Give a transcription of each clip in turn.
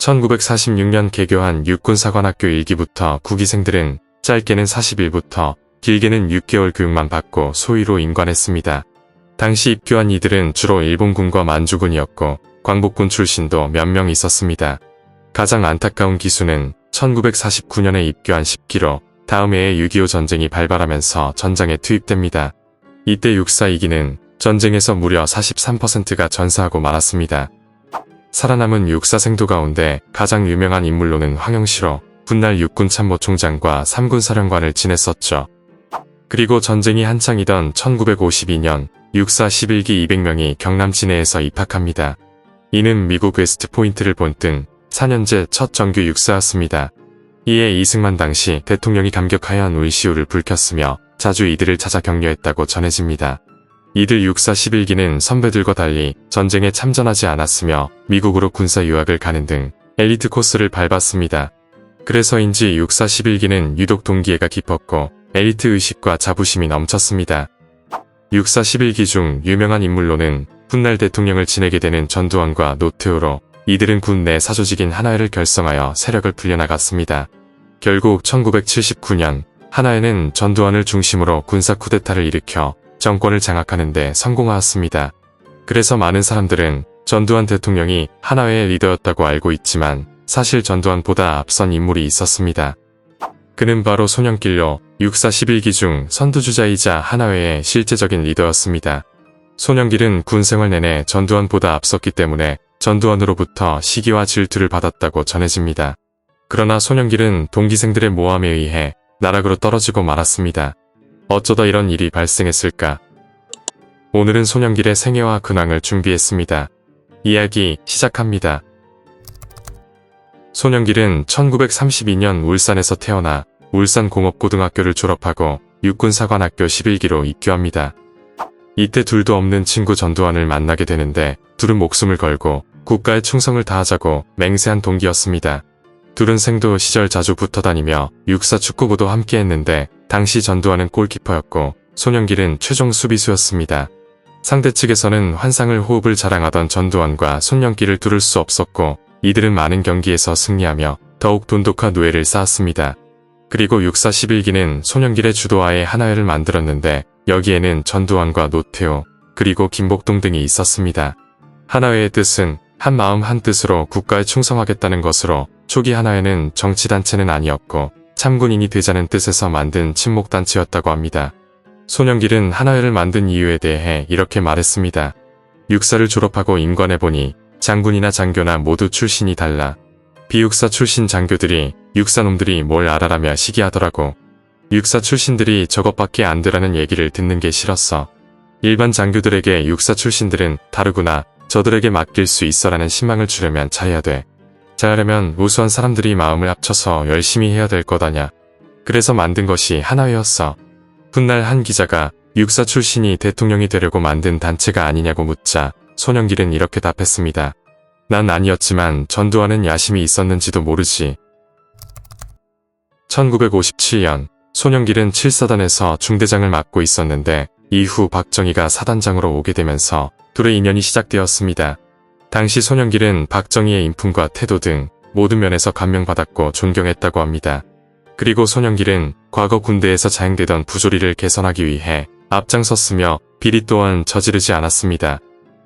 1946년 개교한 육군사관학교 1기부터 9기생들은 짧게는 40일부터 길게는 6개월 교육만 받고 소위로 임관했습니다. 당시 입교한 이들은 주로 일본군과 만주군이었고 광복군 출신도 몇 명 있었습니다. 가장 안타까운 기수는 1949년에 입교한 10기로 다음 해에 6.25 전쟁이 발발하면서 전장에 투입됩니다. 이때 육사 2기는 전쟁에서 무려 43%가 전사하고 말았습니다. 살아남은 육사생도 가운데 가장 유명한 인물로는 황영시로 훗날 육군참모총장과 3군 사령관을 지냈었죠. 그리고 전쟁이 한창이던 1952년 육사 11기 200명이 경남 진해에서 입학합니다. 이는 미국 웨스트포인트를 본뜬 4년제 첫 정규 육사였습니다. 이에 이승만 당시 대통령이 감격하여 울시우를 불켰으며 자주 이들을 찾아 격려했다고 전해집니다. 이들 육사 11기는 선배들과 달리 전쟁에 참전하지 않았으며 미국으로 군사 유학을 가는 등 엘리트 코스를 밟았습니다. 그래서인지 육사 11기는 유독 동기애가 깊었고 엘리트 의식과 자부심이 넘쳤습니다. 육사 11기 중 유명한 인물로는 훗날 대통령을 지내게 되는 전두환과 노태우로 이들은 군 내 사조직인 하나회를 결성하여 세력을 불려나갔습니다. 결국 1979년 하나회는 전두환을 중심으로 군사 쿠데타를 일으켜 정권을 장악하는 데 성공하였습니다. 그래서 많은 사람들은 전두환 대통령이 하나회의 리더였다고 알고 있지만 사실 전두환보다 앞선 인물이 있었습니다. 그는 바로 손영길로 육사 11기 중 선두주자이자 하나회의 실제적인 리더였습니다. 손영길은 군 생활 내내 전두환보다 앞섰기 때문에 전두환으로부터 시기와 질투를 받았다고 전해집니다. 그러나 손영길은 동기생들의 모함에 의해 나락으로 떨어지고 말았습니다. 어쩌다 이런 일이 발생했을까? 오늘은 손영길의 생애와 근황을 준비했습니다. 이야기 시작합니다. 손영길은 1932년 울산에서 태어나 울산공업고등학교를 졸업하고 육군사관학교 11기로 입교합니다. 이때 둘도 없는 친구 전두환을 만나게 되는데 둘은 목숨을 걸고 국가에 충성을 다하자고 맹세한 동기였습니다. 둘은 생도 시절 자주 붙어다니며 육사 축구부도 함께 했는데 당시 전두환은 골키퍼였고 손영길은 최종 수비수였습니다. 상대 측에서는 환상을 호흡을 자랑하던 전두환과 손영길을 두를 수 없었고 이들은 많은 경기에서 승리하며 더욱 돈독한 누에를 쌓았습니다. 그리고 육사 11기는 손영길의 주도하에 하나회를 만들었는데 여기에는 전두환과 노태우 그리고 김복동 등이 있었습니다. 하나회의 뜻은 한마음 한뜻으로 국가에 충성하겠다는 것으로 초기 하나회는 정치단체는 아니었고 참군인이 되자는 뜻에서 만든 친목단체였다고 합니다. 손영길은 하나회를 만든 이유에 대해 이렇게 말했습니다. 육사를 졸업하고 임관해보니 장군이나 장교나 모두 출신이 달라. 비육사 출신 장교들이 육사놈들이 뭘 알아라며 시기하더라고. 육사 출신들이 저것밖에 안 되라는 얘기를 듣는 게 싫었어. 일반 장교들에게 육사 출신들은 다르구나. 저들에게 맡길 수 있어라는 신망을 주려면 잘해야 돼. 잘하려면 우수한 사람들이 마음을 합쳐서 열심히 해야 될 거다냐. 그래서 만든 것이 하나회였어. 훗날 한 기자가 육사 출신이 대통령이 되려고 만든 단체가 아니냐고 묻자 손영길은 이렇게 답했습니다. 난 아니었지만 전두환은 야심이 있었는지도 모르지. 1957년 손영길은 7사단에서 중대장을 맡고 있었는데 이후 박정희가 사단장으로 오게 되면서 둘의 인연이 시작되었습니다. 당시 손영길은 박정희의 인품과 태도 등 모든 면에서 감명받았고 존경했다고 합니다. 그리고 손영길은 과거 군대에서 자행되던 부조리를 개선하기 위해 앞장섰으며 비리 또한 저지르지 않았습니다.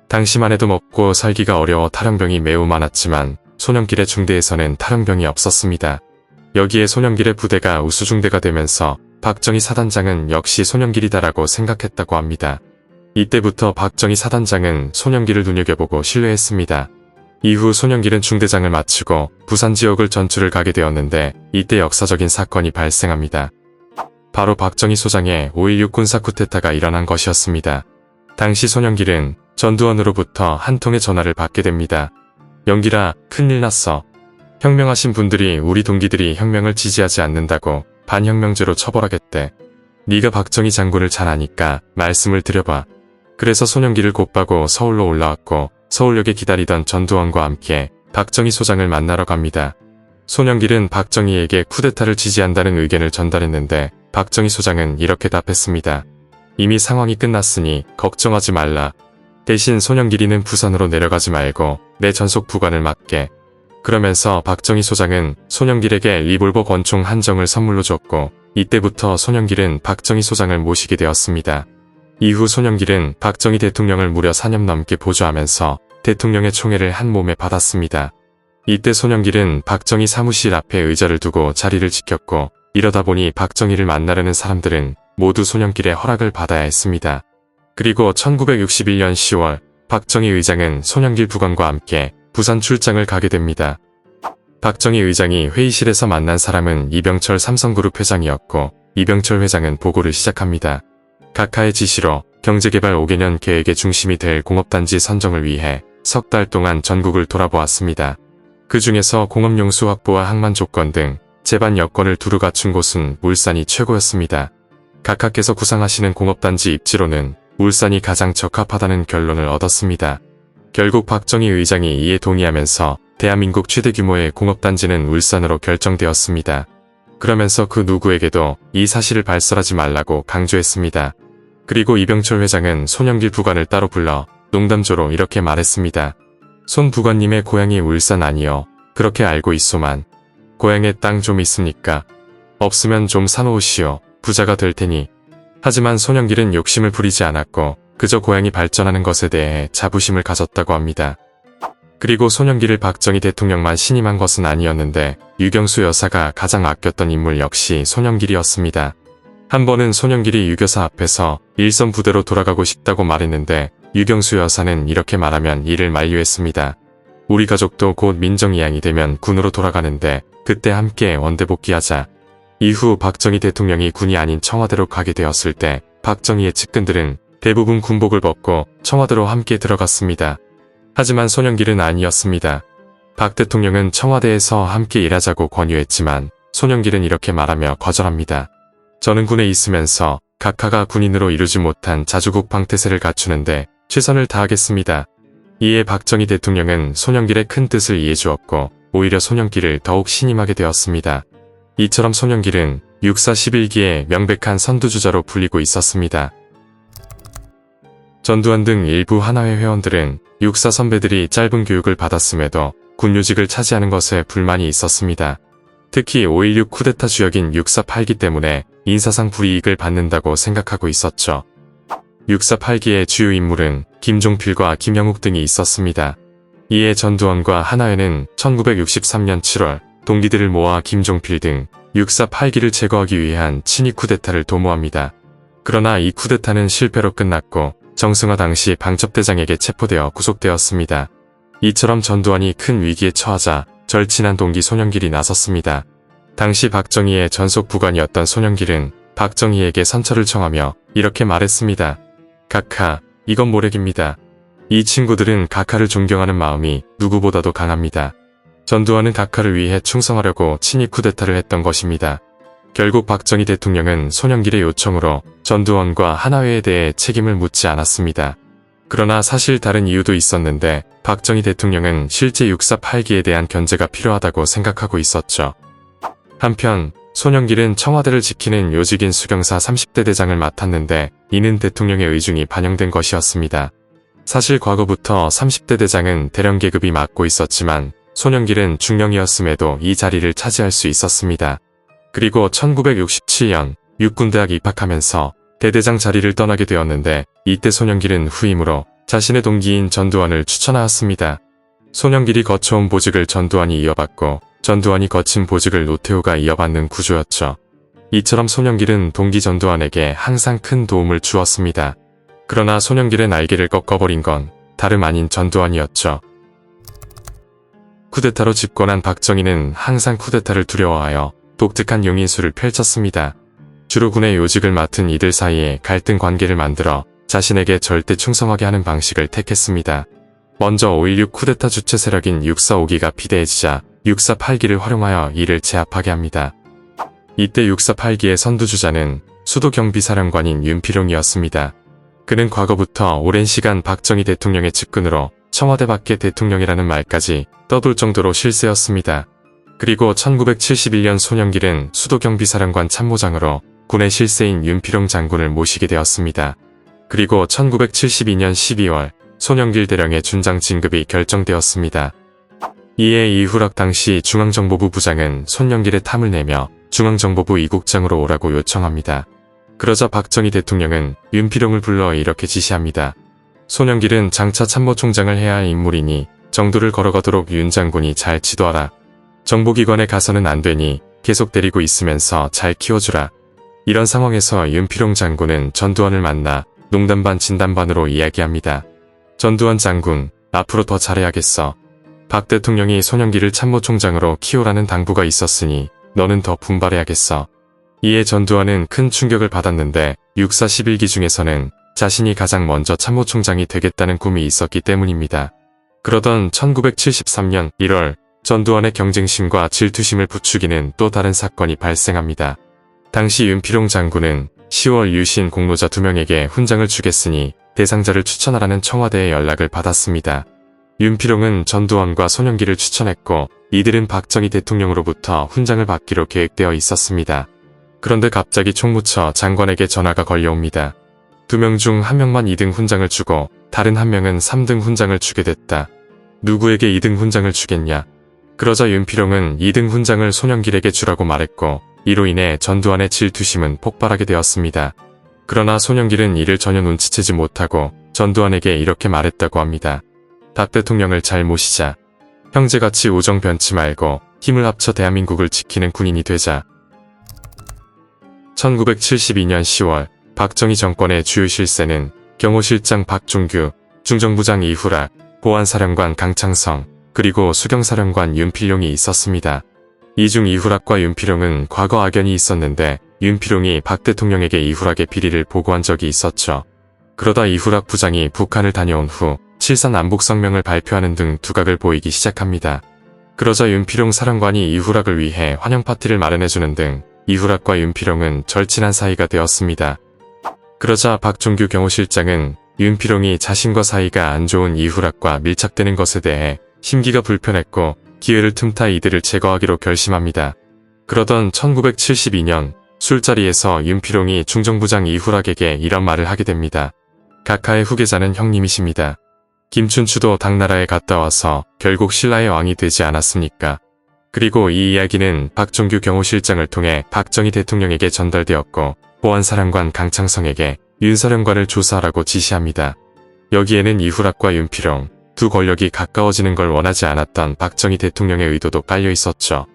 당시만 해도 먹고 살기가 어려워 탈영병이 매우 많았지만 손영길의 중대에서는 탈영병이 없었습니다. 여기에 손영길의 부대가 우수중대가 되면서 박정희 사단장은 역시 손영길이다라고 생각했다고 합니다. 이때부터 박정희 사단장은 손영길을 눈여겨보고 신뢰했습니다. 이후 손영길은 중대장을 마치고 부산 지역을 전출을 가게 되었는데 이때 역사적인 사건이 발생합니다. 바로 박정희 소장의 5.16 군사 쿠데타가 일어난 것이었습니다. 당시 손영길은 전두환으로부터 한 통의 전화를 받게 됩니다. 영길아, 큰일 났어. 혁명하신 분들이 우리 동기들이 혁명을 지지하지 않는다고 반혁명죄로 처벌하겠대. 네가 박정희 장군을 잘 아니까 말씀을 드려봐. 그래서 손영길을 곧바고 서울로 올라왔고 서울역에 기다리던 전두환과 함께 박정희 소장을 만나러 갑니다. 손영길은 박정희에게 쿠데타를 지지한다는 의견을 전달했는데 박정희 소장은 이렇게 답했습니다. 이미 상황이 끝났으니 걱정하지 말라. 대신 손영길이는 부산으로 내려가지 말고 내 전속 부관을 맡게. 그러면서 박정희 소장은 손영길에게 리볼버 권총 한 정을 선물로 줬고 이때부터 손영길은 박정희 소장을 모시게 되었습니다. 이후 손영길은 박정희 대통령을 무려 4년 넘게 보조하면서 대통령의 총애를 한 몸에 받았습니다. 이때 손영길은 박정희 사무실 앞에 의자를 두고 자리를 지켰고 이러다 보니 박정희를 만나려는 사람들은 모두 손영길의 허락을 받아야 했습니다. 그리고 1961년 10월 박정희 의장은 손영길 부관과 함께 부산 출장을 가게 됩니다. 박정희 의장이 회의실에서 만난 사람은 이병철 삼성그룹 회장이었고 이병철 회장은 보고를 시작합니다. 각하의 지시로 경제개발 5개년 계획의 중심이 될 공업단지 선정을 위해 석 달 동안 전국을 돌아보았습니다. 그 중에서 공업용수 확보와 항만 조건 등 제반 여건을 두루 갖춘 곳은 울산이 최고였습니다. 각하께서 구상하시는 공업단지 입지로는 울산이 가장 적합하다는 결론을 얻었습니다. 결국 박정희 의장이 이에 동의하면서 대한민국 최대 규모의 공업단지는 울산으로 결정되었습니다. 그러면서 그 누구에게도 이 사실을 발설하지 말라고 강조했습니다. 그리고 이병철 회장은 손영길 부관을 따로 불러 농담조로 이렇게 말했습니다. 손 부관님의 고향이 울산 아니요. 그렇게 알고 있소만. 고향에 땅 좀 있습니까? 없으면 좀 사놓으시오. 부자가 될 테니. 하지만 손영길은 욕심을 부리지 않았고 그저 고향이 발전하는 것에 대해 자부심을 가졌다고 합니다. 그리고 손영길을 박정희 대통령만 신임한 것은 아니었는데 유경수 여사가 가장 아꼈던 인물 역시 손영길이었습니다. 한 번은 손영길이 유교사 앞에서 일선 부대로 돌아가고 싶다고 말했는데 유경수 여사는 이렇게 말하면 이를 만류했습니다. 우리 가족도 곧 민정이양이 되면 군으로 돌아가는데 그때 함께 원대 복귀하자. 이후 박정희 대통령이 군이 아닌 청와대로 가게 되었을 때 박정희의 측근들은 대부분 군복을 벗고 청와대로 함께 들어갔습니다. 하지만 손영길은 아니었습니다. 박 대통령은 청와대에서 함께 일하자고 권유했지만 손영길은 이렇게 말하며 거절합니다. 저는 군에 있으면서 각하가 군인으로 이루지 못한 자주국 방태세를 갖추는데 최선을 다하겠습니다. 이에 박정희 대통령은 손영길의 큰 뜻을 이해주었고 오히려 손영길을 더욱 신임하게 되었습니다. 이처럼 손영길은 육사 11기의 명백한 선두주자로 불리고 있었습니다. 전두환 등 일부 하나회 회원들은 육사 선배들이 짧은 교육을 받았음에도 군요직을 차지하는 것에 불만이 있었습니다. 특히 5.16 쿠데타 주역인 육사 8기 때문에 인사상 불이익을 받는다고 생각하고 있었죠. 육사 8기의 주요 인물은 김종필과 김영욱 등이 있었습니다. 이에 전두환과 하나회는 1963년 7월 동기들을 모아 김종필 등 육사 8기를 제거하기 위한 친위 쿠데타를 도모합니다. 그러나 이 쿠데타는 실패로 끝났고 정승화 당시 방첩대장에게 체포되어 구속되었습니다. 이처럼 전두환이 큰 위기에 처하자 절친한 동기 손영길이 나섰습니다. 당시 박정희의 전속 부관이었던 손영길은 박정희에게 선처를 청하며 이렇게 말했습니다. 각하, 이건 모략입니다. 이 친구들은 각하를 존경하는 마음이 누구보다도 강합니다. 전두환은 각하를 위해 충성하려고 친위 쿠데타를 했던 것입니다. 결국 박정희 대통령은 손영길의 요청으로 전두환과 하나회에 대해 책임을 묻지 않았습니다. 그러나 사실 다른 이유도 있었는데 박정희 대통령은 실제 육사 8기에 대한 견제가 필요하다고 생각하고 있었죠. 한편 손영길은 청와대를 지키는 요직인 수경사 30대 대장을 맡았는데 이는 대통령의 의중이 반영된 것이었습니다. 사실 과거부터 30대 대장은 대령 계급이 맡고 있었지만 손영길은 중령이었음에도 이 자리를 차지할 수 있었습니다. 그리고 1967년 육군대학 입학하면서 대대장 자리를 떠나게 되었는데 이때 손영길은 후임으로 자신의 동기인 전두환을 추천하였습니다. 손영길이 거쳐온 보직을 전두환이 이어받고 전두환이 거친 보직을 노태우가 이어받는 구조였죠. 이처럼 손영길은 동기 전두환에게 항상 큰 도움을 주었습니다. 그러나 손영길의 날개를 꺾어버린 건 다름 아닌 전두환이었죠. 쿠데타로 집권한 박정희는 항상 쿠데타를 두려워하여 독특한 용인수를 펼쳤습니다. 주로 군의 요직을 맡은 이들 사이에 갈등 관계를 만들어 자신에게 절대 충성하게 하는 방식을 택했습니다. 먼저 5.16 쿠데타 주체 세력인 육사 5기가 비대해지자 육사 8기를 활용하여 이를 제압하게 합니다. 이때 육사 8기의 선두주자는 수도경비사령관인 윤필용이었습니다. 그는 과거부터 오랜 시간 박정희 대통령의 측근으로 청와대 밖의 대통령이라는 말까지 떠돌 정도로 실세였습니다. 그리고 1971년 손영길은 수도경비사령관 참모장으로 군의 실세인 윤필용 장군을 모시게 되었습니다. 그리고 1972년 12월 손영길 대령의 준장 진급이 결정되었습니다. 이에 이후락 당시 중앙정보부 부장은 손영길의 탐을 내며 중앙정보부 이국장으로 오라고 요청합니다. 그러자 박정희 대통령은 윤필용을 불러 이렇게 지시합니다. 손영길은 장차 참모총장을 해야 할 인물이니 정도를 걸어가도록 윤 장군이 잘 지도하라. 정보기관에 가서는 안 되니 계속 데리고 있으면서 잘 키워주라. 이런 상황에서 윤필용 장군은 전두환을 만나 농담 반 진담 반으로 이야기합니다. 전두환 장군, 앞으로 더 잘해야겠어. 박 대통령이 손영길을 참모총장으로 키우라는 당부가 있었으니 너는 더 분발해야겠어. 이에 전두환은 큰 충격을 받았는데 육사 11기 중에서는 자신이 가장 먼저 참모총장이 되겠다는 꿈이 있었기 때문입니다. 그러던 1973년 1월 전두환의 경쟁심과 질투심을 부추기는 또 다른 사건이 발생합니다. 당시 윤필용 장군은 10월 유신 공로자 2명에게 훈장을 주겠으니 대상자를 추천하라는 청와대의 연락을 받았습니다. 윤필용은 전두환과 손영길을 추천했고 이들은 박정희 대통령으로부터 훈장을 받기로 계획되어 있었습니다. 그런데 갑자기 총무처 장관에게 전화가 걸려옵니다. 2명 중 1명만 2등 훈장을 주고 다른 1명은 3등 훈장을 주게 됐다. 누구에게 2등 훈장을 주겠냐? 그러자 윤필용은 2등 훈장을 손영길에게 주라고 말했고 이로 인해 전두환의 질투심은 폭발하게 되었습니다. 그러나 손영길은 이를 전혀 눈치채지 못하고 전두환에게 이렇게 말했다고 합니다. 박 대통령을 잘 모시자. 형제같이 우정 변치 말고 힘을 합쳐 대한민국을 지키는 군인이 되자. 1972년 10월 박정희 정권의 주요 실세는 경호실장 박종규, 중정부장 이후락, 보안사령관 강창성, 그리고 수경사령관 윤필용이 있었습니다. 이 중 이후락과 윤필용은 과거 악연이 있었는데 윤필용이 박 대통령에게 이후락의 비리를 보고한 적이 있었죠. 그러다 이후락 부장이 북한을 다녀온 후 7.3 남북성명을 발표하는 등 두각을 보이기 시작합니다. 그러자 윤필용 사령관이 이후락을 위해 환영 파티를 마련해주는 등 이후락과 윤필용은 절친한 사이가 되었습니다. 그러자 박종규 경호실장은 윤필용이 자신과 사이가 안 좋은 이후락과 밀착되는 것에 대해 심기가 불편했고 기회를 틈타 이들을 제거하기로 결심합니다. 그러던 1972년 술자리에서 윤필용이 중정부장 이후락에게 이런 말을 하게 됩니다. 각하의 후계자는 형님이십니다. 김춘추도 당나라에 갔다 와서 결국 신라의 왕이 되지 않았습니까? 그리고 이 이야기는 박종규 경호실장을 통해 박정희 대통령에게 전달되었고 보안사령관 강창성에게 윤 사령관을 조사하라고 지시합니다. 여기에는 이후락과 윤필용, 두 권력이 가까워지는 걸 원하지 않았던 박정희 대통령의 의도도 깔려 있었죠.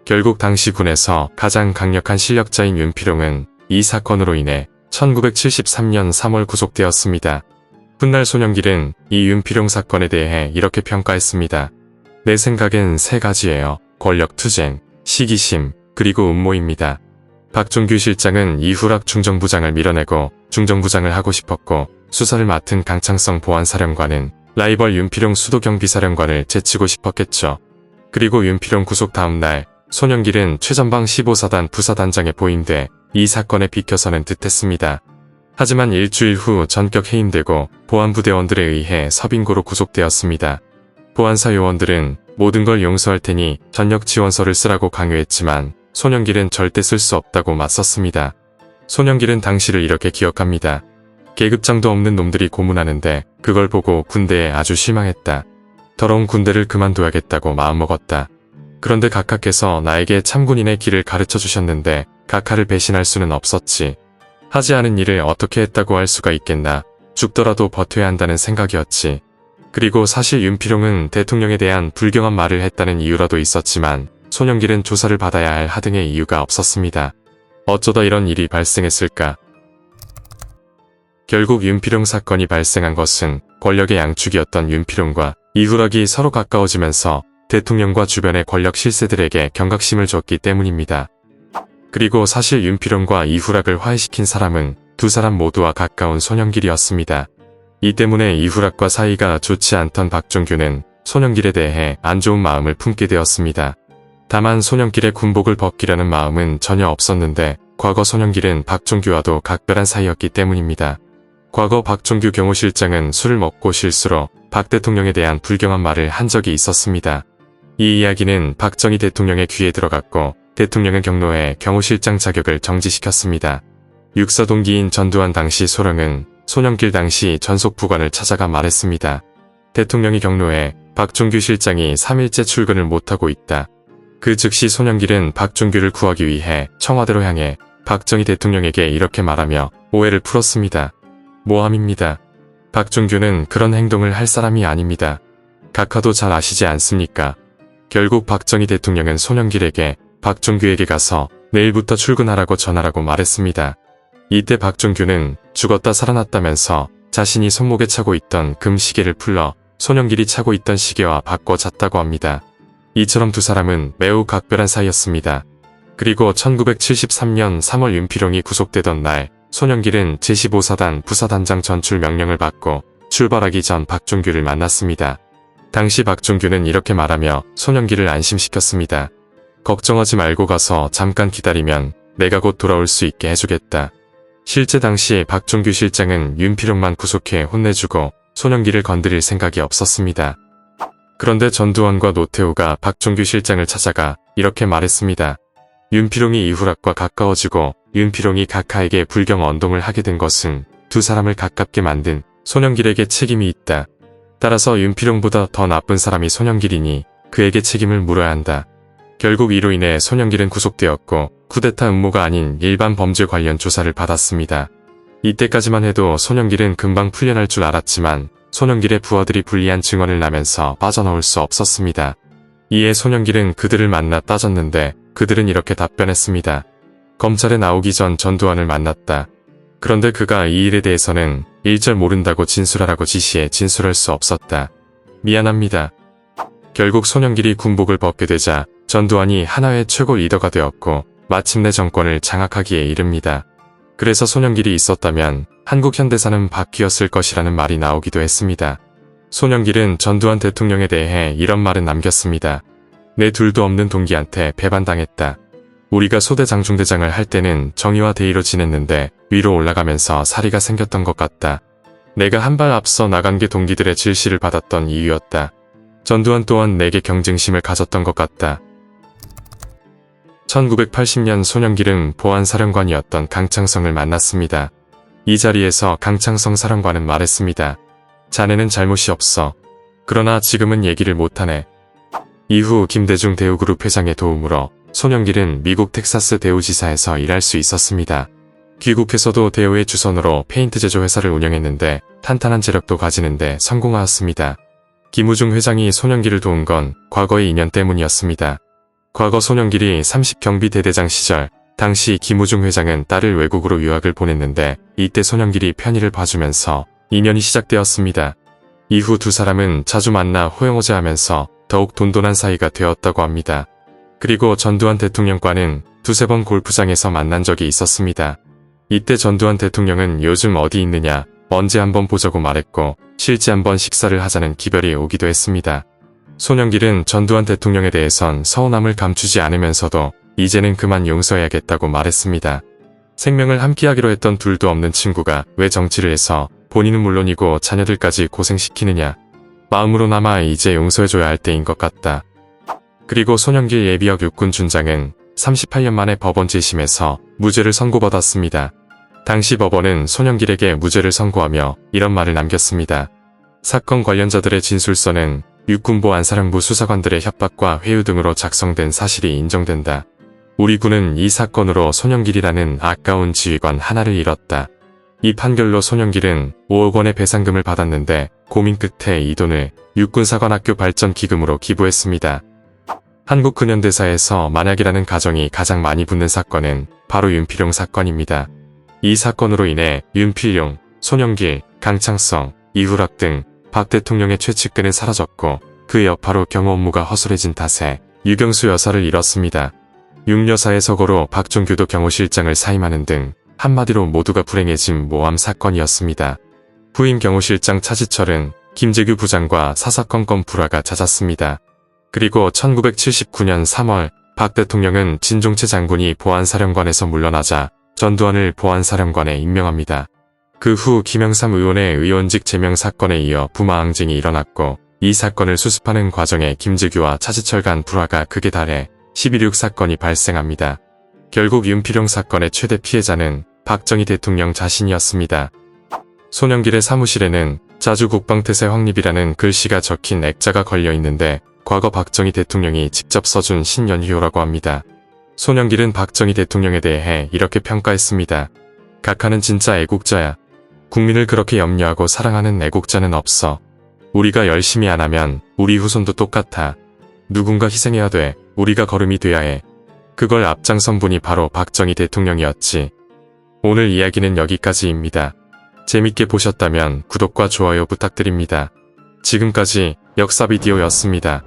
결국 당시 군에서 가장 강력한 실력자인 윤필용은 이 사건으로 인해 1973년 3월 구속되었습니다. 훗날 손영길은 이 윤필용 사건에 대해 이렇게 평가했습니다. 내 생각엔 3가지예요. 권력투쟁, 시기심, 그리고 음모입니다. 박종규 실장은 이후락 중정부장을 밀어내고 중정부장을 하고 싶었고 수사를 맡은 강창성 보안사령관은 라이벌 윤필용 수도경비사령관을 제치고 싶었겠죠. 그리고 윤필용 구속 다음날 손영길은 최전방 15사단 부사단장에 보임돼 이 사건에 비켜서는 듯했습니다. 하지만 일주일 후 전격 해임되고 보안부대원들에 의해 서빙고로 구속되었습니다. 보안사 요원들은 모든 걸 용서할 테니 전역 지원서를 쓰라고 강요했지만 손영길은 절대 쓸 수 없다고 맞섰습니다. 손영길은 당시를 이렇게 기억합니다. 계급장도 없는 놈들이 고문하는데 그걸 보고 군대에 아주 실망했다. 더러운 군대를 그만둬야겠다고 마음먹었다. 그런데 각하께서 나에게 참군인의 길을 가르쳐 주셨는데 각하를 배신할 수는 없었지. 하지 않은 일을 어떻게 했다고 할 수가 있겠나. 죽더라도 버텨야 한다는 생각이었지. 그리고 사실 윤필용은 대통령에 대한 불경한 말을 했다는 이유라도 있었지만 손영길은 조사를 받아야 할 하등의 이유가 없었습니다. 어쩌다 이런 일이 발생했을까? 결국 윤필용 사건이 발생한 것은 권력의 양축이었던 윤필용과 이후락이 서로 가까워지면서 대통령과 주변의 권력 실세들에게 경각심을 줬기 때문입니다. 그리고 사실 윤필용과 이후락을 화해시킨 사람은 두 사람 모두와 가까운 손영길이었습니다. 이 때문에 이후락과 사이가 좋지 않던 박종규는 손영길에 대해 안 좋은 마음을 품게 되었습니다. 다만 손영길의 군복을 벗기려는 마음은 전혀 없었는데 과거 손영길은 박종규와도 각별한 사이였기 때문입니다. 과거 박종규 경호실장은 술을 먹고 실수로 박 대통령에 대한 불경한 말을 한 적이 있었습니다. 이 이야기는 박정희 대통령의 귀에 들어갔고 대통령은 경로해 경호실장 자격을 정지시켰습니다. 육사 동기인 전두환 당시 소령은 손영길 당시 전속 부관을 찾아가 말했습니다. 대통령이 경로해 박종규 실장이 3일째 출근을 못하고 있다. 그 즉시 손영길은 박종규를 구하기 위해 청와대로 향해 박정희 대통령에게 이렇게 말하며 오해를 풀었습니다. 모함입니다. 박종규는 그런 행동을 할 사람이 아닙니다. 각하도 잘 아시지 않습니까? 결국 박정희 대통령은 손영길에게 박종규에게 가서 내일부터 출근하라고 전하라고 말했습니다. 이때 박종규는 죽었다 살아났다면서 자신이 손목에 차고 있던 금시계를 풀러 손영길이 차고 있던 시계와 바꿔 잤다고 합니다. 이처럼 두 사람은 매우 각별한 사이였습니다. 그리고 1973년 3월 윤필용이 구속되던 날 손영길은 제15사단 부사단장 전출 명령을 받고 출발하기 전 박종규를 만났습니다. 당시 박종규는 이렇게 말하며 손영길을 안심시켰습니다. 걱정하지 말고 가서 잠깐 기다리면 내가 곧 돌아올 수 있게 해주겠다. 실제 당시 박종규 실장은 윤필용만 구속해 혼내주고 손영길을 건드릴 생각이 없었습니다. 그런데 전두환과 노태우가 박종규 실장을 찾아가 이렇게 말했습니다. 윤필용이 이후락과 가까워지고 윤필용이 각하에게 불경 언동을 하게 된 것은 두 사람을 가깝게 만든 손영길에게 책임이 있다. 따라서 윤필용보다 더 나쁜 사람이 손영길이니 그에게 책임을 물어야 한다. 결국 이로 인해 손영길은 구속되었고 쿠데타 음모가 아닌 일반 범죄 관련 조사를 받았습니다. 이때까지만 해도 손영길은 금방 풀려날 줄 알았지만 손영길의 부하들이 불리한 증언을 내면서 빠져나올 수 없었습니다. 이에 손영길은 그들을 만나 따졌는데 그들은 이렇게 답변했습니다. 검찰에 나오기 전 전두환을 만났다. 그런데 그가 이 일에 대해서는 일절 모른다고 진술하라고 지시해 진술할 수 없었다. 미안합니다. 결국 손영길이 군복을 벗게 되자 전두환이 하나의 최고 리더가 되었고 마침내 정권을 장악하기에 이릅니다. 그래서 손영길이 있었다면 한국 현대사는 바뀌었을 것이라는 말이 나오기도 했습니다. 손영길은 전두환 대통령에 대해 이런 말을 남겼습니다. 내 둘도 없는 동기한테 배반당했다. 우리가 소대 장중대장을 할 때는 정의와 대의로 지냈는데 위로 올라가면서 사리가 생겼던 것 같다. 내가 한 발 앞서 나간 게 동기들의 질시를 받았던 이유였다. 전두환 또한 내게 경쟁심을 가졌던 것 같다. 1980년 손영길은 보안사령관이었던 강창성을 만났습니다. 이 자리에서 강창성 사령관은 말했습니다. 자네는 잘못이 없어. 그러나 지금은 얘기를 못하네. 이후 김대중 대우그룹 회장의 도움으로 손영길은 미국 텍사스 대우지사에서 일할 수 있었습니다. 귀국해서도 대우의 주선으로 페인트 제조 회사를 운영했는데 탄탄한 재력도 가지는데 성공하였습니다. 김우중 회장이 손영길을 도운 건 과거의 인연 때문이었습니다. 과거 손영길이 30경비대대장 시절 당시 김우중 회장은 딸을 외국으로 유학을 보냈는데 이때 손영길이 편의를 봐주면서 인연이 시작되었습니다. 이후 두 사람은 자주 만나 호영호재하면서 더욱 돈돈한 사이가 되었다고 합니다. 그리고 전두환 대통령과는 두세 번 골프장에서 만난 적이 있었습니다. 이때 전두환 대통령은 요즘 어디 있느냐, 언제 한번 보자고 말했고 실제 한번 식사를 하자는 기별이 오기도 했습니다. 손영길은 전두환 대통령에 대해선 서운함을 감추지 않으면서도 이제는 그만 용서해야겠다고 말했습니다. 생명을 함께하기로 했던 둘도 없는 친구가 왜 정치를 해서 본인은 물론이고 자녀들까지 고생시키느냐. 마음으로나마 이제 용서해줘야 할 때인 것 같다. 그리고 손영길 예비역 육군 준장은 38년 만에 법원 재심에서 무죄를 선고받았습니다. 당시 법원은 손영길에게 무죄를 선고하며 이런 말을 남겼습니다. 사건 관련자들의 진술서는 육군보안사령부 수사관들의 협박과 회유 등으로 작성된 사실이 인정된다. 우리 군은 이 사건으로 손영길이라는 아까운 지휘관 하나를 잃었다. 이 판결로 손영길은 5억 원의 배상금을 받았는데 고민 끝에 이 돈을 육군사관학교 발전기금으로 기부했습니다. 한국 근현대사에서 만약이라는 가정이 가장 많이 붙는 사건은 바로 윤필용 사건입니다. 이 사건으로 인해 윤필용, 손영길, 강창성, 이후락 등 박 대통령의 최측근은 사라졌고 그 여파로 경호 업무가 허술해진 탓에 유경수 여사를 잃었습니다. 윤 여사의 서거로 박종규도 경호실장을 사임하는 등 한마디로 모두가 불행해진 모함 사건이었습니다. 후임 경호실장 차지철은 김재규 부장과 사사건건 불화가 잦았습니다. 그리고 1979년 3월 박 대통령은 진종채 장군이 보안사령관에서 물러나자 전두환을 보안사령관에 임명합니다. 그 후 김영삼 의원의 의원직 제명 사건에 이어 부마항쟁이 일어났고 이 사건을 수습하는 과정에 김재규와 차지철 간 불화가 극에 달해 11.6 사건이 발생합니다. 결국 윤필용 사건의 최대 피해자는 박정희 대통령 자신이었습니다. 손영길의 사무실에는 자주 국방태세 확립이라는 글씨가 적힌 액자가 걸려 있는데 과거 박정희 대통령이 직접 써준 신연휘호라고 합니다. 손영길은 박정희 대통령에 대해 이렇게 평가했습니다. 각하는 진짜 애국자야. 국민을 그렇게 염려하고 사랑하는 애국자는 없어. 우리가 열심히 안 하면 우리 후손도 똑같아. 누군가 희생해야 돼. 우리가 거름이 돼야 해. 그걸 앞장선 분이 바로 박정희 대통령이었지. 오늘 이야기는 여기까지입니다. 재밌게 보셨다면 구독과 좋아요 부탁드립니다. 지금까지 역사비디오였습니다.